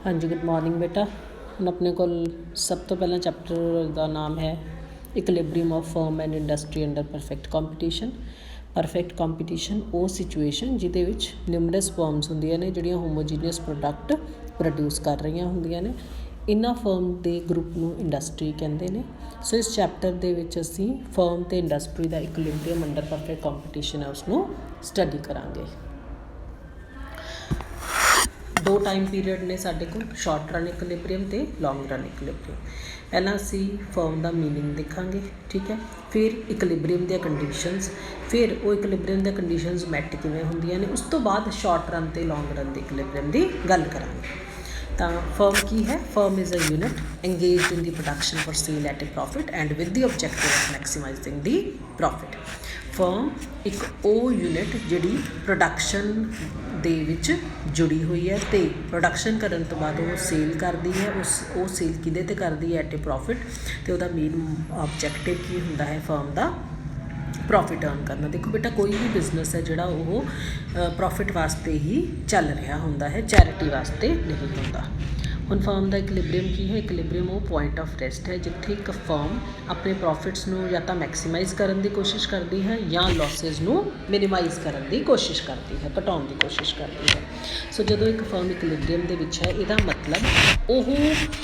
हाँ जी, good morning बेटा। ਹੁਣ ਆਪਣੇ ਕੋਲ ਸਭ ਤੋਂ ਪਹਿਲਾਂ ਚੈਪਟਰ ਦਾ ਨਾਮ ਹੈ equilibrium of firm and industry under perfect competition. Perfect competition ਉਹ ਸਿਚੁਏਸ਼ਨ ਜਿਹਦੇ ਵਿੱਚ ਨਿਊਮਰਸ ਫਰਮਸ ਹੁੰਦੀਆਂ ਨੇ ਜਿਹੜੀਆਂ ਹੋਮੋਜੀਨੀਅਸ ਪ੍ਰੋਡਕਟ ਪ੍ਰੋਡਿਊਸ ਕਰ ਰਹੀਆਂ ਹੁੰਦੀਆਂ ਨੇ। ਇਹਨਾਂ ਫਰਮ ਦੇ ਗਰੁੱਪ ਨੂੰ ਇੰਡਸਟਰੀ ਕਹਿੰਦੇ ਨੇ। ਸੋ ਇਸ ਚੈਪਟਰ ਦੇ ਵਿੱਚ ਅਸੀਂ ਫਰਮ ਅਤੇ ਇੰਡਸਟਰੀ ਦਾ ਇਕਲਿਬਰੀਅਮ ਅੰਡਰ ਪਰਫੈਕਟ ਕੰਪੀਟੀਸ਼ਨ ਹੈ ਉਸਨੂੰ ਸਟੱਡੀ ਕਰਾਂਗੇ। दो टाइम पीरियड ने साढ़े को शॉर्ट रन इक्विलिब्रियम ते लॉन्ग रन इक्विलिब्रियम। पहला असी फर्म का मीनिंग देखांगे, ठीक है। फिर इक्विलिब्रियम दी कंडीशनस, फिर वो इक्विलिब्रियम दी कंडीशनस मैट किवें हुंदियां ने, उस तो बाद शॉर्ट रन ते लॉन्ग रन दी इक्विलिब्रियम दी गल करांगे। तो फर्म की है? Firm is a unit engaged in the production for sale at a profit and with the objective of maximising the profit. Firm एक ਉਹ यूनिट ਜਿਹੜੀ प्रोडक्शन ਦੇ ਵਿੱਚ ਜੁੜੀ ਹੋਈ ਹੈ ਤੇ ਪ੍ਰੋਡਕਸ਼ਨ ਕਰਨ ਤੋਂ ਬਾਅਦ ਉਹ ਸੇਲ ਕਰਦੀ ਹੈ। ਉਹ ਸੇਲ ਕਿਹਦੇ ਤੇ ਕਰਦੀ ਹੈ? At a profit. ਤੇ ਉਹਦਾ ਮੇਨ ਆਬਜੈਕਟਿਵ ਕੀ ਹੁੰਦਾ ਹੈ ਫਰਮ ਦਾ? ਪ੍ਰੋਫਿਟ ਅਰਨ ਕਰਨਾ। ਦੇਖੋ ਬੇਟਾ, ਕੋਈ ਵੀ ਬਿਜ਼ਨਸ ਹੈ ਜਿਹੜਾ ਉਹ ਪ੍ਰੋਫਿਟ ਵਾਸਤੇ ਹੀ ਚੱਲ ਰਿਹਾ ਹੁੰਦਾ ਹੈ, ਚੈਰਿਟੀ ਵਾਸਤੇ ਨਹੀਂ ਹੁੰਦਾ। ਹੁਣ ਫਰਮ ਦਾ ਇਕਲਿਬਰੀਅਮ ਕੀ ਹੈ? ਇਕਲਿਬਰੀਅਮ ਉਹ ਪੁਆਇੰਟ ਆਫ ਰੈਸਟ ਹੈ ਜਿੱਥੇ ਇੱਕ ਫਰਮ ਆਪਣੇ ਪ੍ਰੋਫਿਟਸ ਨੂੰ ਜਾਂ ਤਾਂ ਮੈਕਸੀਮਾਈਜ਼ ਕਰਨ ਦੀ ਕੋਸ਼ਿਸ਼ ਕਰਦੀ ਹੈ ਜਾਂ ਲੋਸਿਸ ਨੂੰ ਮਿਨੀਮਾਈਜ਼ ਕਰਨ ਦੀ ਕੋਸ਼ਿਸ਼ ਕਰਦੀ ਹੈ, ਘਟਾਉਣ ਦੀ ਕੋਸ਼ਿਸ਼ ਕਰਦੀ ਹੈ। ਸੋ ਜਦੋਂ ਇੱਕ ਫਰਮ ਇਕਲਿਬਰੀਅਮ ਦੇ ਵਿੱਚ ਹੈ, ਇਹਦਾ ਮਤਲਬ ਉਹ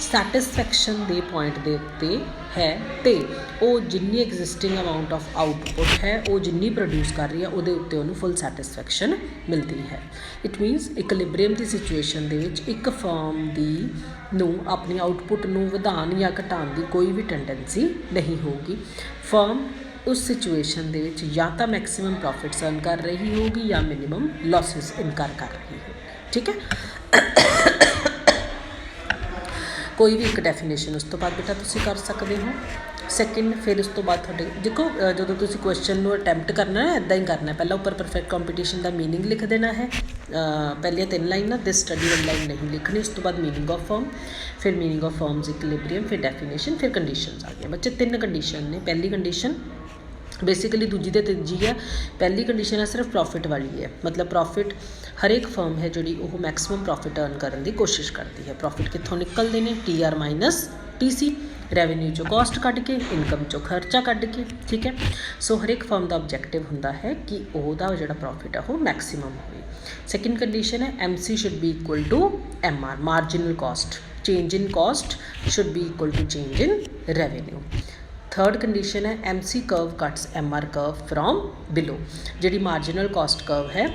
ਸੈਟਿਸਫੈਕਸ਼ਨ ਦੇ ਪੁਆਇੰਟ ਦੇ ਉੱਤੇ ਹੈ ਅਤੇ ਉਹ ਜਿੰਨੀ ਐਗਜ਼ਿਸਟਿੰਗ ਅਮਾਊਂਟ ਆਫ ਆਊਟਪੁੱਟ ਹੈ, ਉਹ ਜਿੰਨੀ ਪ੍ਰੋਡਿਊਸ ਕਰ ਰਹੀ ਹੈ, ਉਹਦੇ ਉੱਤੇ ਉਹਨੂੰ ਫੁੱਲ ਸੈਟਿਸਫੈਕਸ਼ਨ ਮਿਲਦੀ ਹੈ। ਇਟ ਮੀਨਸ ਇਕਲਿਬਰੀਅਮ ਦੀ ਸਿਚੁਏਸ਼ਨ ਦੇ ਵਿੱਚ ਇੱਕ ਫਰਮ ਨੂੰ ਆਪਣੀ ਆਊਟਪੁੱਟ ਨੂੰ ਵਧਾਉਣ ਜਾਂ ਘਟਾਉਣ ਦੀ ਕੋਈ ਵੀ ਟੈਂਡੈਂਸੀ ਨਹੀਂ ਹੋਊਗੀ। ਫਰਮ ਉਸ ਸਿਚੁਏਸ਼ਨ ਦੇ ਵਿੱਚ ਜਾਂ ਤਾਂ ਮੈਕਸੀਮਮ ਪ੍ਰੋਫਿਟਸ ਅਰਨ ਕਰ ਰਹੀ ਹੋਊਗੀ ਜਾਂ ਮਿਨੀਮਮ ਲੋਸਿਸ ਇਨਕਰ ਕਰ ਰਹੀ ਹੋਊਗੀ, ਠੀਕ ਹੈ। ਕੋਈ ਵੀ ਇੱਕ ਡੈਫੀਨੇਸ਼ਨ ਉਸ ਤੋਂ ਬਾਅਦ ਬੇਟਾ ਤੁਸੀਂ ਕਰ ਸਕਦੇ ਹੋ। ਸੈਕਿੰਡ, ਫਿਰ ਉਸ ਤੋਂ ਬਾਅਦ ਤੁਹਾਡੇ ਦੇਖੋ ਜਦੋਂ ਤੁਸੀਂ ਕੁਐਸਚਨ ਨੂੰ ਅਟੈਂਪਟ ਕਰਨਾ ਹੈ ਇੱਦਾਂ ਹੀ ਕਰਨਾ। ਪਹਿਲਾਂ ਉੱਪਰ ਪਰਫੈਕਟ ਕੰਪੀਟੀਸ਼ਨ ਦਾ ਮੀਨਿੰਗ ਲਿਖ ਦੇਣਾ ਹੈ, ਪਹਿਲੀਆਂ 3 ਲਾਈਨਾਂ। ਦਿਸ ਸਟੱਡੀ ਵਾਲੀ ਲਾਈਨ ਨਹੀਂ ਲਿਖਣੀ। ਉਸ ਤੋਂ ਬਾਅਦ ਮੀਨਿੰਗ ਆਫ ਫਰਮ, ਫਿਰ ਮੀਨਿੰਗ ਆਫ ਫਰਮਸ ਇਕਲਿਬਰੀਅਮ, ਫਿਰ ਡੈਫੀਨੇਸ਼ਨ, ਫਿਰ ਕੰਡੀਸ਼ਨਸ ਆ ਗਈਆਂ। ਬੱਚੇ 3 ਕੰਡੀਸ਼ਨ ਨੇ। ਪਹਿਲੀ ਕੰਡੀਸ਼ਨ ਬੇਸਿਕਲੀ ਦੂਜੀ ਅਤੇ ਤੀਜੀ ਹੈ। ਪਹਿਲੀ ਕੰਡੀਸ਼ਨ ਹੈ ਸਿਰਫ ਪ੍ਰੋਫਿਟ ਵਾਲੀ ਹੈ, ਮਤਲਬ ਪ੍ਰੋਫਿਟ ਹਰੇਕ ਫਰਮ ਹੈ ਜਿਹੜੀ ਉਹ ਮੈਕਸੀਮਮ ਪ੍ਰੋਫਿਟ ਅਰਨ ਕਰਨ ਦੀ ਕੋਸ਼ਿਸ਼ ਕਰਦੀ ਹੈ। ਪ੍ਰੋਫਿਟ ਕਿੱਥੋਂ ਨਿਕਲਦੇ ਨੇ? TR ਮਾਈਨਸ TC, ਰੈਵਨਿਊ 'ਚੋਂ ਕਾਸਟ ਕੱਢ ਕੇ, ਇਨਕਮ 'ਚੋਂ ਖਰਚਾ ਕੱਢ ਕੇ, ਠੀਕ ਹੈ। ਸੋ ਹਰੇਕ ਫਰਮ ਦਾ ਆਬਜੈਕਟਿਵ ਹੁੰਦਾ ਹੈ ਕਿ ਉਹਦਾ ਜਿਹੜਾ ਪ੍ਰੋਫਿਟ ਹੈ ਉਹ ਮੈਕਸੀਮਮ ਹੋਵੇ। ਸੈਕਿੰਡ ਕੰਡੀਸ਼ਨ ਹੈ MC should be equal to MR, marginal cost. Change in cost should be equal to change in revenue. Third condition ਹੈ MC curve cuts MR curve from below. ਜਿਹੜੀ marginal caste curve ਹੈ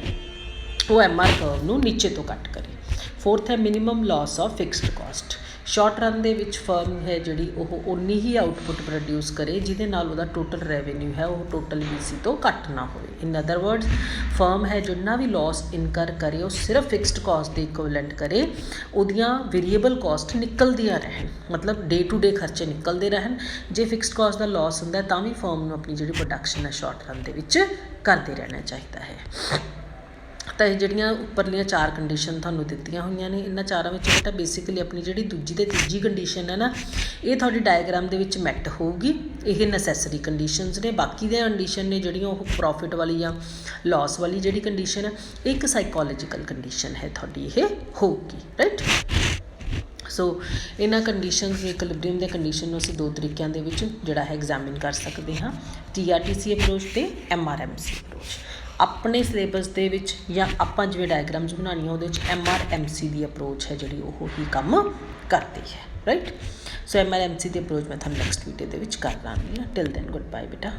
ਉਹ MR curve ਨੂੰ ਨੀਚੇ ਤੋਂ ਕੱਟ ਕਰੇ। Fourth ਹੈ minimum loss of fixed cost. Short run ਦੇ ਵਿੱਚ ਫਰਮ ਹੈ ਜਿਹੜੀ ਉਹ ਓਨੀ ਹੀ ਆਊਟਪੁੱਟ ਪ੍ਰੋਡਿਊਸ ਕਰੇ ਜਿਹਦੇ ਨਾਲ ਉਹਦਾ ਟੋਟਲ ਰੈਵਨਿਊ ਹੈ ਉਹ ਟੋਟਲ BC ਤੋਂ ਘੱਟ ਨਾ ਹੋਵੇ। ਇਨ ਅਦਰ ਵਰਡਸ, ਫਰਮ ਹੈ ਜਿੰਨਾ ਵੀ ਲਾਸ ਇਨਕਰ ਕਰੇ ਉਹ ਸਿਰਫ ਫਿਕਸਡ ਕਾਸਟ ਦੇ ਇਕੁਇਵਲੈਂਟ ਕਰੇ, ਉਹਦੀਆਂ ਵੇਰੀਏਬਲ ਕਾਸਟ ਨਿਕਲਦੀਆਂ ਰਹਿਣ, ਮਤਲਬ ਡੇ ਟੂ ਡੇ ਖਰਚੇ ਨਿਕਲਦੇ ਰਹਿਣ। ਜੇ ਫਿਕਸਡ ਕਾਸਟ ਦਾ ਲਾਸ ਹੁੰਦਾ ਤਾਂ ਵੀ ਫਰਮ ਨੂੰ ਆਪਣੀ ਜਿਹੜੀ ਪ੍ਰੋਡਕਸ਼ਨ ਹੈ ਸ਼ਾਰਟ ਰਨ ਦੇ ਵਿੱਚ ਕਰਦੇ ਰਹਿਣਾ ਚਾਹੀਦਾ ਹੈ। ਤਾਂ ਇਹ ਜਿਹੜੀਆਂ ਉੱਪਰਲੀਆਂ 4 ਕੰਡੀਸ਼ਨ ਤੁਹਾਨੂੰ ਦਿੱਤੀਆਂ ਹੋਈਆਂ ਨੇ, ਇਹਨਾਂ ਚਾਰਾਂ ਵਿੱਚ ਬੇਟਾ ਬੇਸਿਕਲੀ ਆਪਣੀ ਜਿਹੜੀ ਦੂਜੀ ਅਤੇ ਤੀਜੀ ਕੰਡੀਸ਼ਨ ਹੈ ਨਾ, ਇਹ ਤੁਹਾਡੀ ਡਾਇਗਰਾਮ ਦੇ ਵਿੱਚ ਮੈਟ ਹੋਊਗੀ। ਇਹ ਨੈਸੈਸਰੀ ਕੰਡੀਸ਼ਨਸ ਨੇ। ਬਾਕੀ ਦੀਆਂ ਕੰਡੀਸ਼ਨ ਨੇ ਜਿਹੜੀਆਂ ਉਹ ਪ੍ਰੋਫਿਟ ਵਾਲੀ ਜਾਂ ਲਾਸ ਵਾਲੀ ਜਿਹੜੀ ਕੰਡੀਸ਼ਨ ਹੈ, ਇੱਕ ਸਾਈਕੋਲੋਜੀਕਲ ਕੰਡੀਸ਼ਨ ਹੈ ਤੁਹਾਡੀ ਇਹ ਹੋਊਗੀ, ਰਾਈਟ। ਸੋ ਇਹਨਾਂ ਕੰਡੀਸ਼ਨਸ ਇਕਲਿਬਰੀਅਮ ਦੇ ਕੰਡੀਸ਼ਨ ਨੂੰ ਅਸੀਂ 2 ਤਰੀਕਿਆਂ ਦੇ ਵਿੱਚ ਜਿਹੜਾ ਹੈ ਐਗਜ਼ਾਮਿਨ ਕਰ ਸਕਦੇ ਹਾਂ, TRTC ਅਪਰੋਚ ਅਤੇ MRMC ਅਪਰੋਚ। ਆਪਣੇ ਸਿਲੇਬਸ ਦੇ ਵਿੱਚ ਜਾਂ ਆਪਾਂ ਜਿਵੇਂ ਡਾਇਗਰਾਮਸ ਬਣਾਉਣੀਆਂ ਉਹਦੇ ਵਿੱਚ MRMC ਦੀ ਅਪਰੋਚ ਹੈ ਜਿਹੜੀ ਉਹ ਹੀ ਕੰਮ ਕਰਦੀ ਹੈ, ਰਾਈਟ। ਸੋ MRMC ਦੀ ਅਪਰੋਚ ਮੈਂ ਤੁਹਾਨੂੰ ਨੈਕਸਟ ਵੀਡੀਓ ਦੇ ਵਿੱਚ ਕਰ ਲਾਂਗੀ। ਟਿਲ ਦੈਨ ਗੁੱਡ ਬਾਏ ਬੇਟਾ।